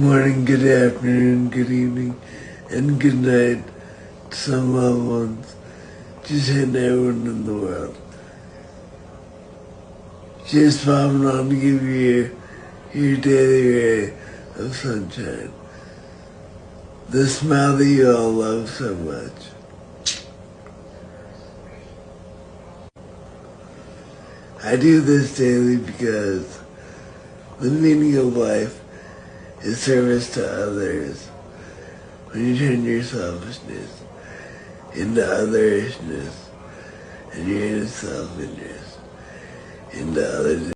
Morning, good afternoon, good evening, and good night to some loved ones, just hitting everyone in the world. Just popping on to give you your daily ray of sunshine. The smile that you all love so much. I do this daily because the meaning of life is service to others. When you turn your selfishness into otherishness and your inner self-interest into others.